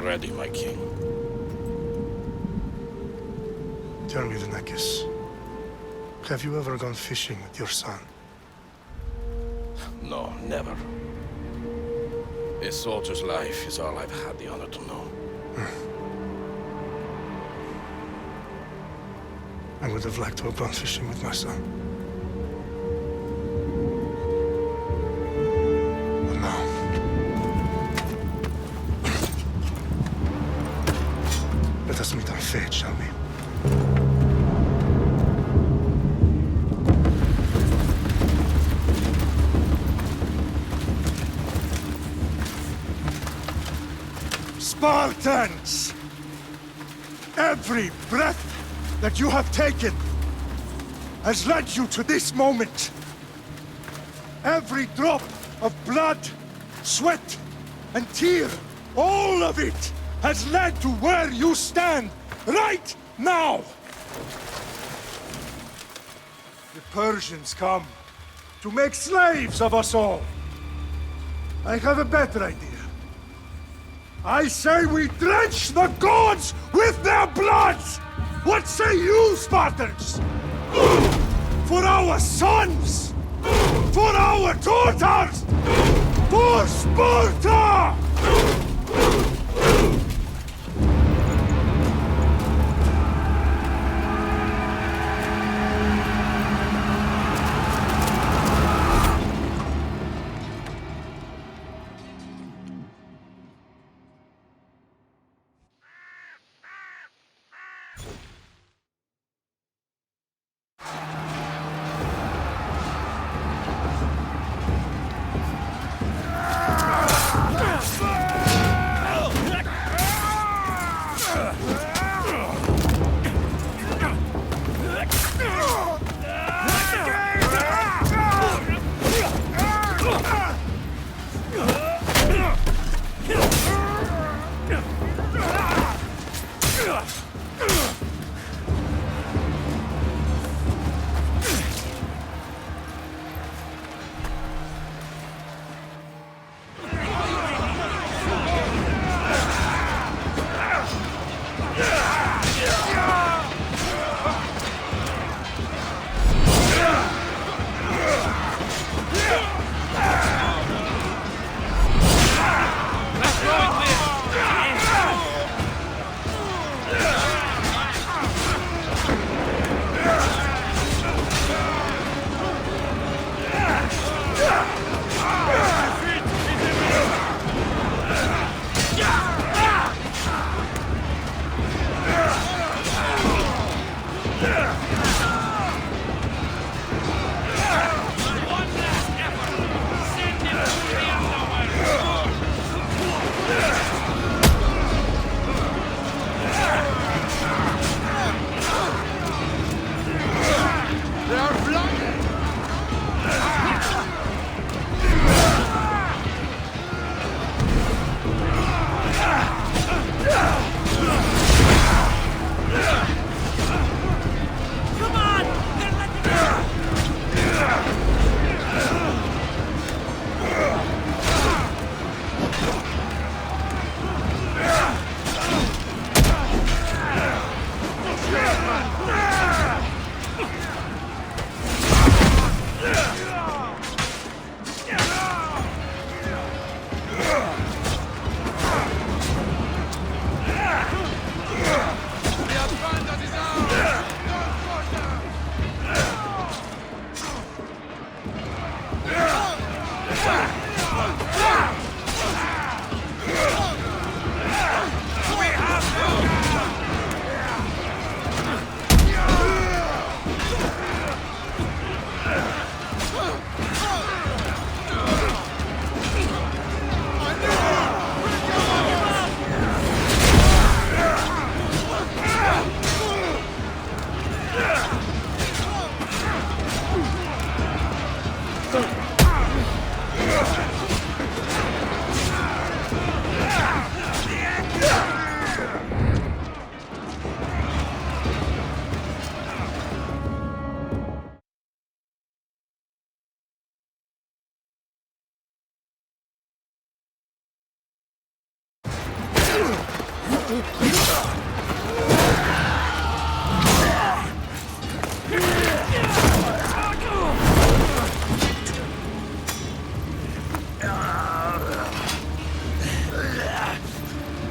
ready, my king. Tell me, the Nekis, have you ever gone fishing with your son? No, never. A soldier's life is all I've had the honor to know. I would have liked to have gone fishing with my son. But now... let us meet our fate, shall we? Spartans! Every breath that you have taken has led you to this moment. Every drop of blood, sweat, and tear, all of it has led to where you stand right now. The Persians come to make slaves of us all. I have a better idea. I say we drench the gods with their bloods! What say you, Spartans? For our sons! For our daughters! For Sparta!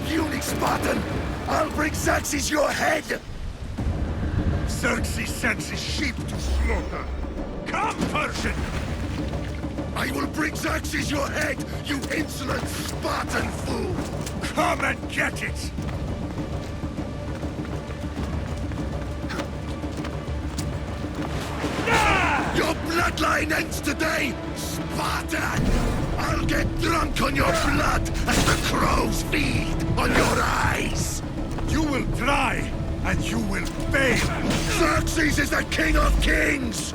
Puny Spartan! I'll bring Xerxes your head! Xerxes sends his sheep to slaughter. Come, Persian! I will bring Xerxes your head, you insolent Spartan fool! Come and get it! Your bloodline ends today, Spartan! I'll get drunk on your blood as the crows feed on your eyes! You will try, and you will fail! Xerxes is the king of kings!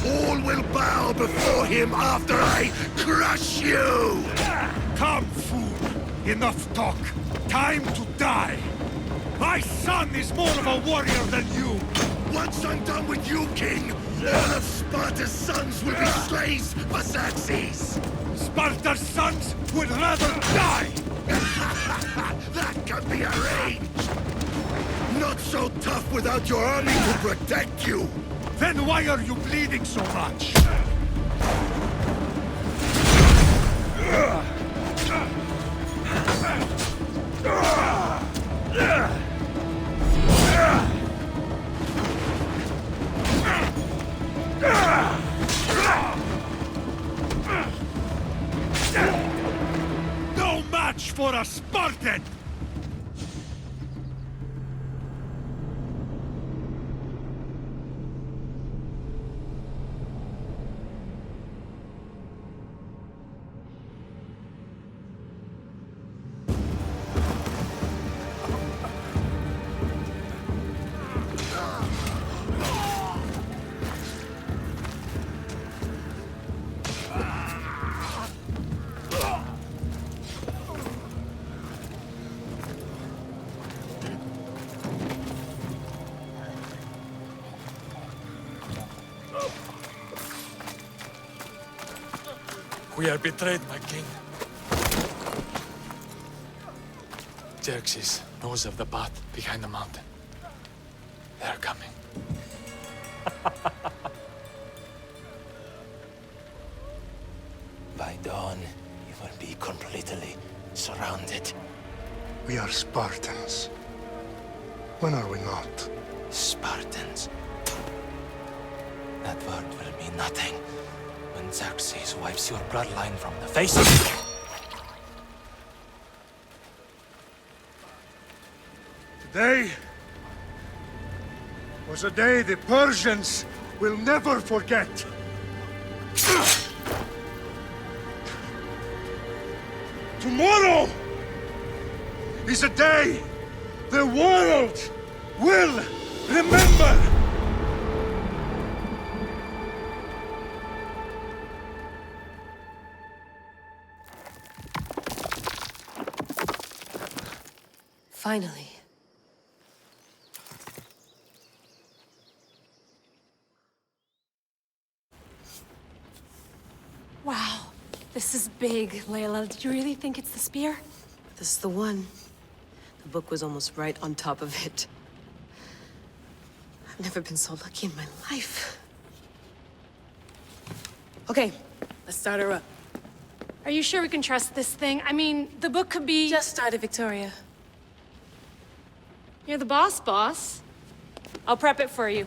All will bow before him after I crush you! Come, fool! Enough talk! Time to die! My son is more of a warrior than you! Once I'm done with you, king, all of Sparta's sons will be slaves for Xerxes! Sparta's sons would rather die! That can be arranged! Not so tough without your army to protect you! Then why are you bleeding so much? No match for a Spartan! We are betrayed, my king. Xerxes knows of the path behind the mountain. They're coming. By dawn, you will be completely surrounded. We are Spartans. When are we not? Spartans. That word will mean nothing when Xerxes wipes your bloodline from the face of the... Today was a day the Persians will never forget. Tomorrow is a day the world will remember. Finally. Wow, this is big, Layla. Did you really think it's the spear? This is the one. The book was almost right on top of it. I've never been so lucky in my life. Okay, let's start her up. Are you sure we can trust this thing? I mean, the book could be... Just started, Victoria. You're the boss. I'll prep it for you.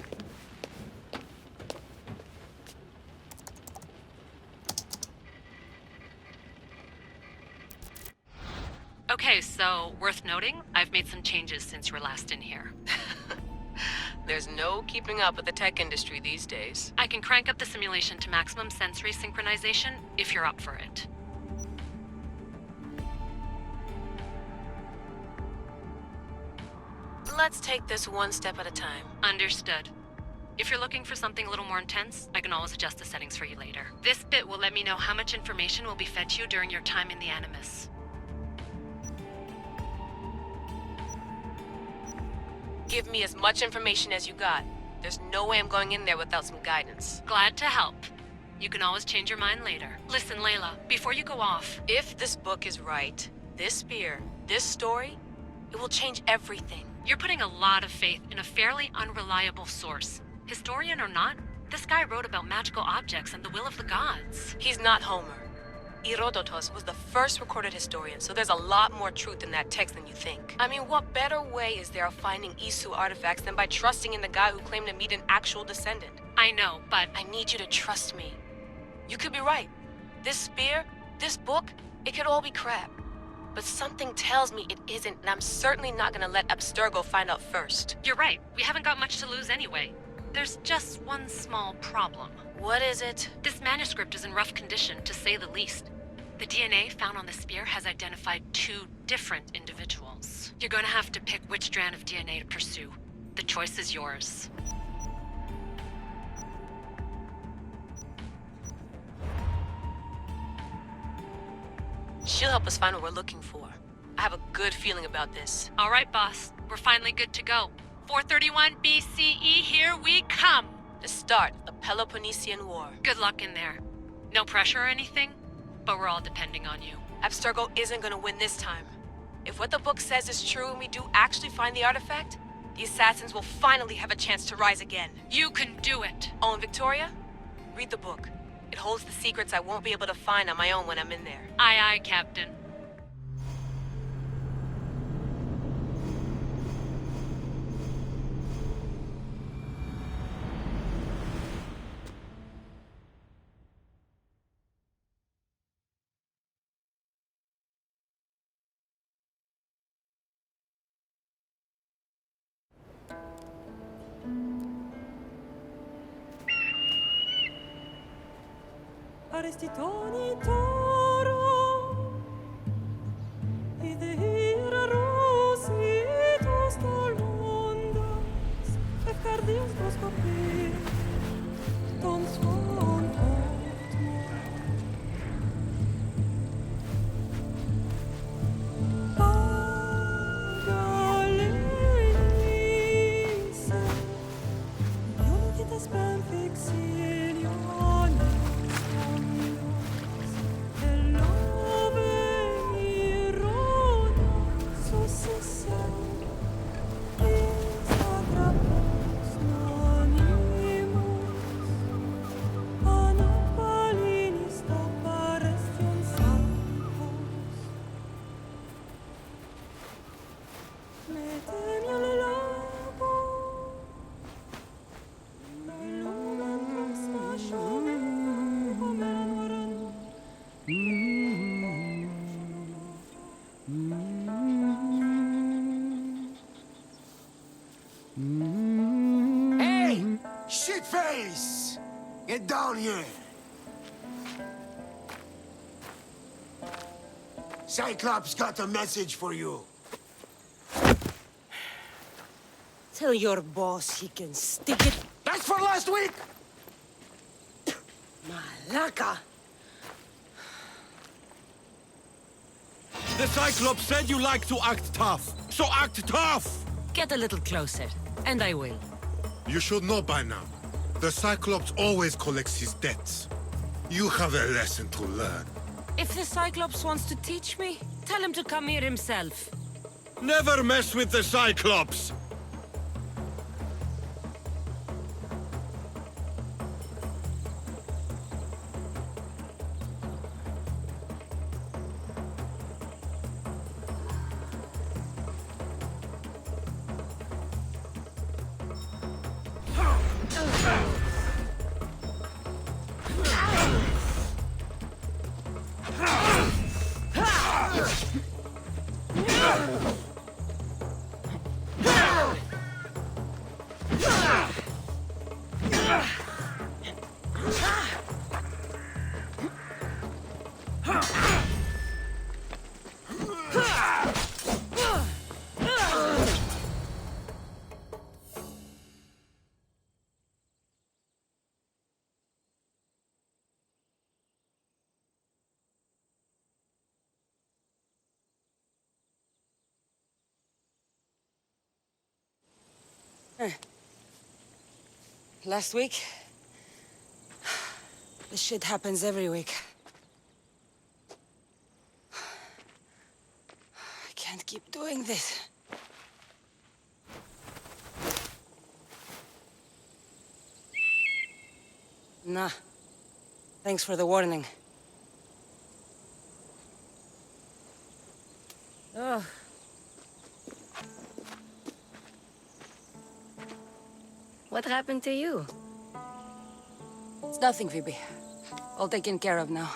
Okay, so worth noting, I've made some changes since you were last in here. There's no keeping up with the tech industry these days. I can crank up the simulation to maximum sensory synchronization if you're up for it. Let's take this one step at a time. Understood. If you're looking for something a little more intense, I can always adjust the settings for you later. This bit will let me know how much information will be fed to you during your time in the Animus. Give me as much information as you got. There's no way I'm going in there without some guidance. Glad to help. You can always change your mind later. Listen, Layla, before you go off... If this book is right, this spear, this story, It will change everything. You're putting a lot of faith in a fairly unreliable source. Historian or not, this guy wrote about magical objects and the will of the gods. He's not Homer. Herodotus was the first recorded historian, so there's a lot more truth in that text than you think. I mean, what better way is there of finding Isu artifacts than by trusting in the guy who claimed to meet an actual descendant? I know, but I need you to trust me. You could be right. This spear, this book, it could all be crap. But something tells me it isn't, and I'm certainly not gonna let Abstergo find out first. you're right. We haven't got much to lose anyway. There's just one small problem. What is it? This manuscript is in rough condition, to say the least. The DNA found on the spear has identified 2 different individuals. You're gonna have to pick which strand of DNA to pursue. The choice is yours. She'll help us find what we're looking for. I have a good feeling about this. All right, boss. We're finally good to go. 431 BCE, here we come! The start of the Peloponnesian War. Good luck in there. No pressure or anything, but we're all depending on you. Abstergo isn't gonna win this time. If what the book says is true and we do actually find the artifact, the assassins will finally have a chance to rise again. You can do it! Oh, and Victoria? Read the book. It holds the secrets I won't be able to find on my own when I'm in there. Aye, aye, Captain. Arestitoni toro Idehira rositos tolondas Efcardias boskopir Ton svon Pagalenise Ionitas benfixilion Hey! Shitface! Get down here! Cyclops got a message for you. Tell your boss he can stick it. That's for last week! Malaka! The Cyclops said you like to act tough, so act tough! Get a little closer, and I will. You should know by now. The Cyclops always collects his debts. You have a lesson to learn. If the Cyclops wants to teach me, tell him to come here himself. Never mess with the Cyclops! Last week? This shit happens every week. I can't keep doing this. Nah. Thanks for the warning. Oh. What happened to you? It's nothing, Phoebe. All taken care of now.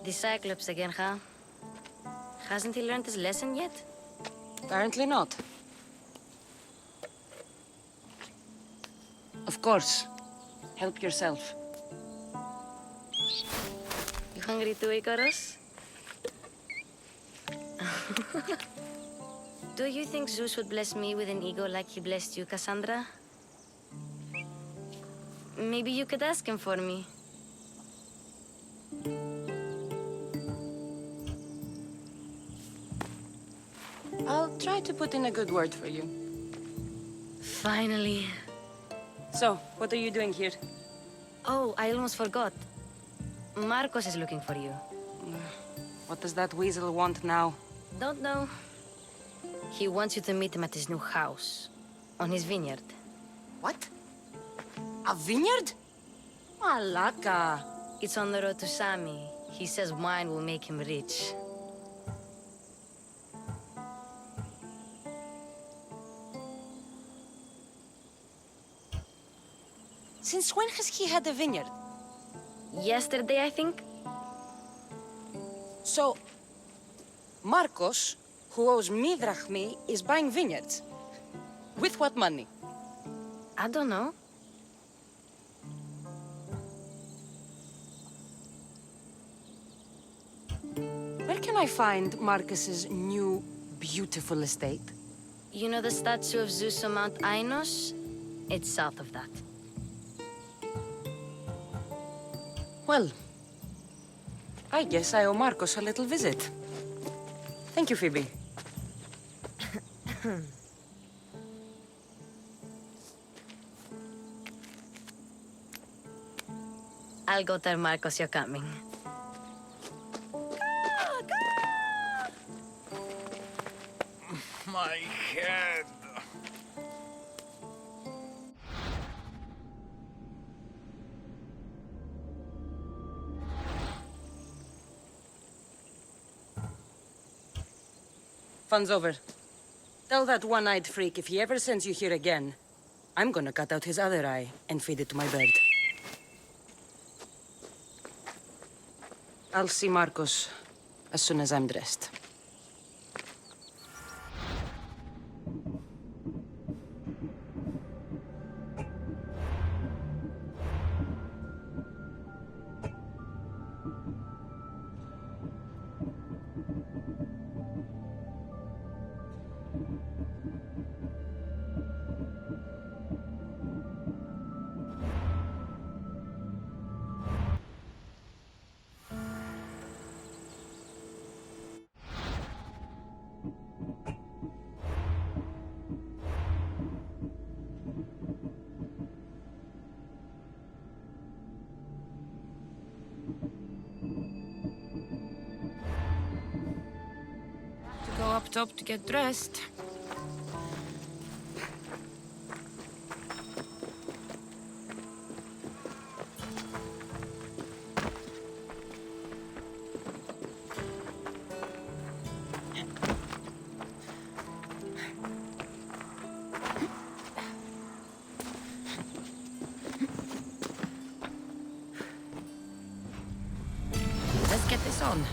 The Cyclops again, huh? Hasn't he learned his lesson yet? Apparently not. Of course. Help yourself. You hungry too, Icarus? Do you think Zeus would bless me with an ego like he blessed you, Cassandra? Maybe you could ask him for me. I'll try to put in a good word for you. Finally. So, what are you doing here? Oh, I almost forgot. Marcos is looking for you. What does that weasel want now? Don't know. He wants you to meet him at his new house. On his vineyard. What? A vineyard? Malaka. It's on the road to Sami. He says wine will make him rich. Since when has he had a vineyard? Yesterday, I think. So, Marcos, who owes me drachmi, is buying vineyards. With what money? I don't know. Where can I find Marcus's new, beautiful estate? You know the statue of Zeus on Mount Ainos? It's south of that. Well, I guess I owe Marcos a little visit. Thank you, Phoebe. I'll go tell Marcos you're coming. My head. Fun's over. Tell that one-eyed freak if he ever sends you here again, I'm gonna cut out his other eye and feed it to my bird. I'll see Marcos as soon as I'm dressed. Go up top to get dressed. Let's get this on.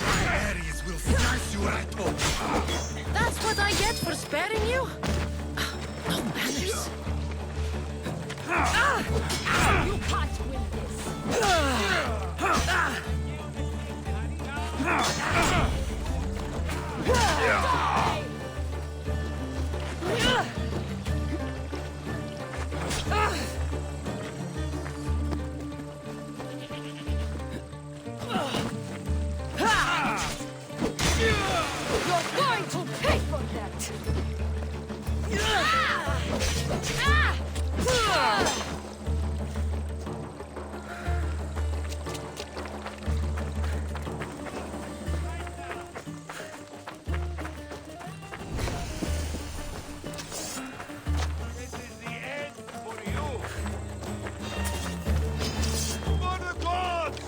Ares will slice you right off. That's what I get for sparing you? No manners. You can't win this. You're going to pay for that! This is the end for you. For the gods!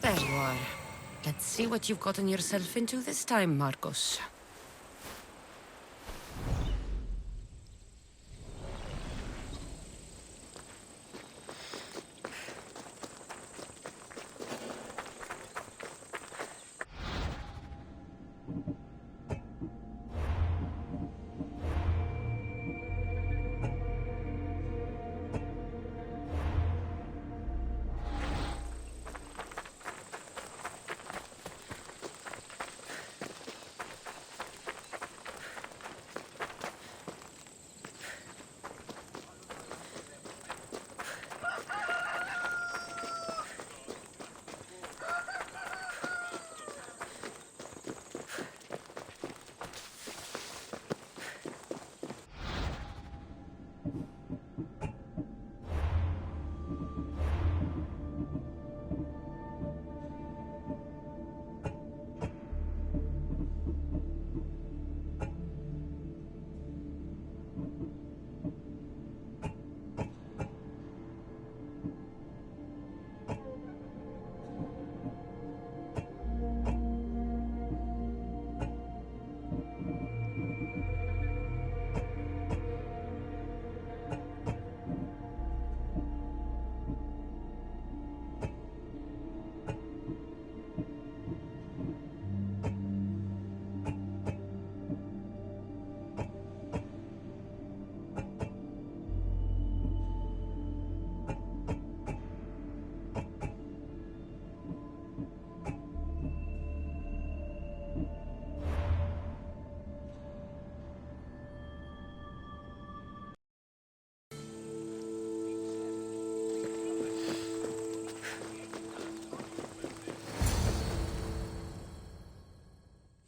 There you are. Let's see what you've gotten yourself into this time, Marcos.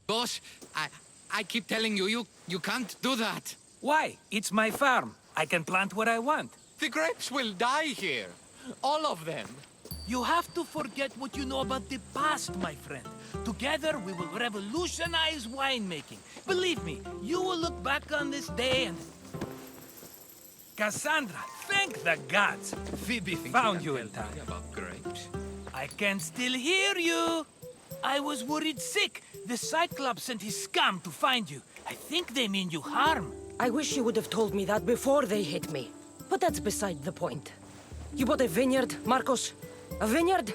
Boss, I keep telling you, you can't do that. Why? It's my farm. I can plant what I want. The grapes will die here. All of them. You have to forget what you know about the past, my friend. Together, we will revolutionize winemaking. Believe me, you will look back on this day and... Cassandra, thank the gods. Phoebe found you in time. About grapes? I can still hear you. I was worried sick. The Cyclops sent his scum to find you. I think they mean you harm. I wish you would have told me that before they hit me. But that's beside the point. You bought a vineyard, Marcos? A vineyard?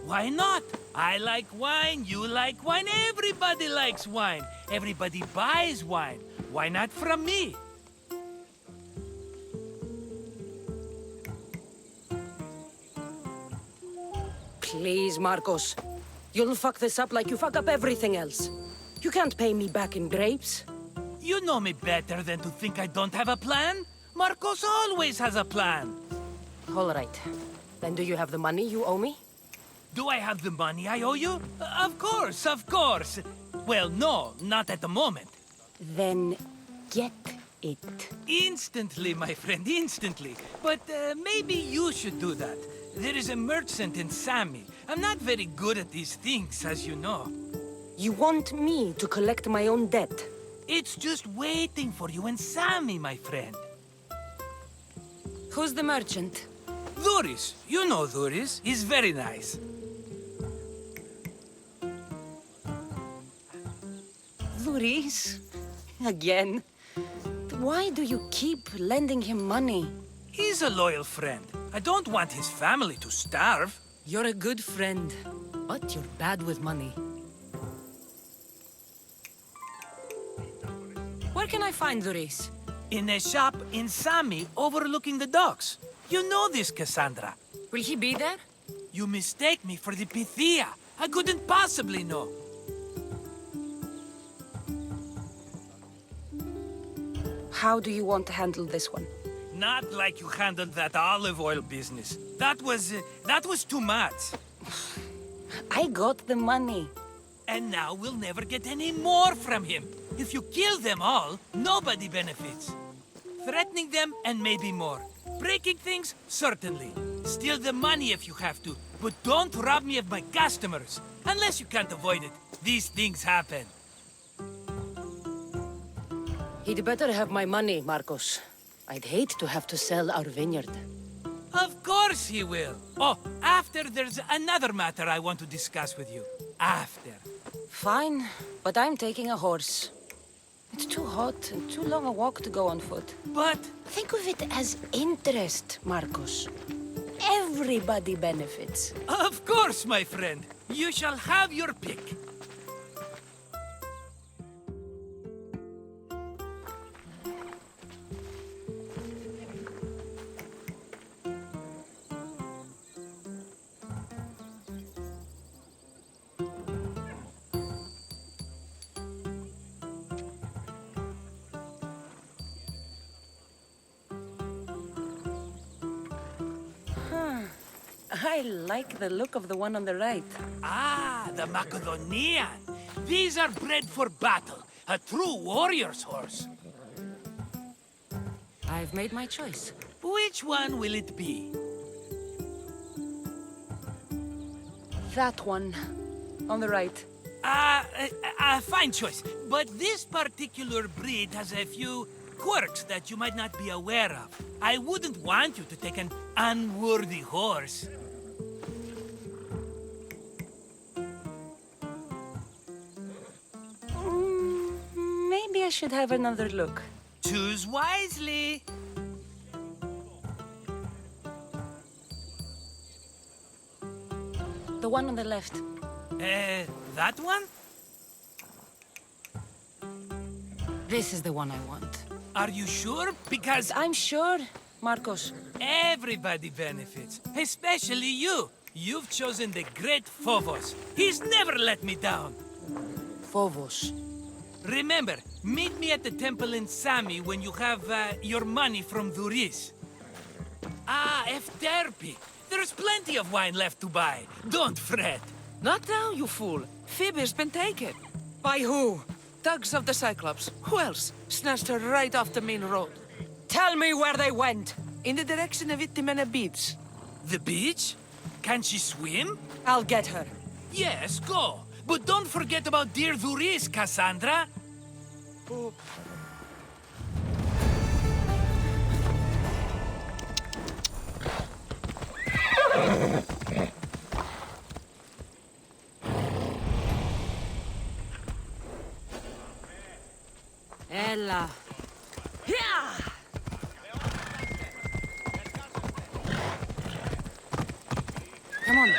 Why not? I like wine, you like wine, everybody likes wine. Everybody buys wine. Why not from me? Please, Marcos. You'll fuck this up like you fuck up everything else. You can't pay me back in grapes. You know me better than to think I don't have a plan. Marcos always has a plan. All right. Then do you have the money you owe me? Do I have the money I owe you? Of course, of course. Well, no, not at the moment. Then get it. Instantly, my friend, instantly. But maybe you should do that. There is a merchant in Sami. I'm not very good at these things, as you know. You want me to collect my own debt? It's just waiting for you in Sami, my friend. Who's the merchant? Duris. You know Duris. He's very nice. Duris? Again? Why do you keep lending him money? He's a loyal friend. I don't want his family to starve. You're a good friend, but you're bad with money. Where can I find Duris? In a shop in Sami overlooking the docks. You know this, Cassandra. Will he be there? You mistake me for the Pythia. I couldn't possibly know. How do you want to handle this one? Not like you handled that olive oil business. That was too much. I got the money. And now we'll never get any more from him. If you kill them all, nobody benefits. Threatening them, and maybe more. Breaking things, certainly. Steal the money if you have to, but don't rob me of my customers. Unless you can't avoid it. These things happen. He'd better have my money, Marcos. I'd hate to have to sell our vineyard. Of course he will. Oh, after there's another matter I want to discuss with you. After. Fine, but I'm taking a horse. It's too hot and too long a walk to go on foot. But... think of it as interest, Marcos. Everybody benefits. Of course, my friend. You shall have your pick. I like the look of the one on the right. Ah, the Macedonian. These are bred for battle. A true warrior's horse. I've made my choice. Which one will it be? That one. On the right. Fine choice. But this particular breed has a few quirks that you might not be aware of. I wouldn't want you to take an unworthy horse. Maybe I should have another look. Choose wisely. The one on the left. That one? This is the one I want. Are you sure? Because... I'm sure, Marcos. Everybody benefits, especially you. You've chosen the great Phobos. He's never let me down. Phobos. Remember, meet me at the temple in Sami when you have your money from Duris. Ah, Efterpi. There's plenty of wine left to buy. Don't fret. Not now, you fool. Phoebe's been taken. By who? Thugs of the Cyclops. Who else? Snatched her right off the main road. Tell me where they went! In the direction of Itimena Beach. The beach? Can she swim? I'll get her. Yes, go. But don't forget about dear Dhuris, Cassandra. Oh. Ella. Yeah! Come on.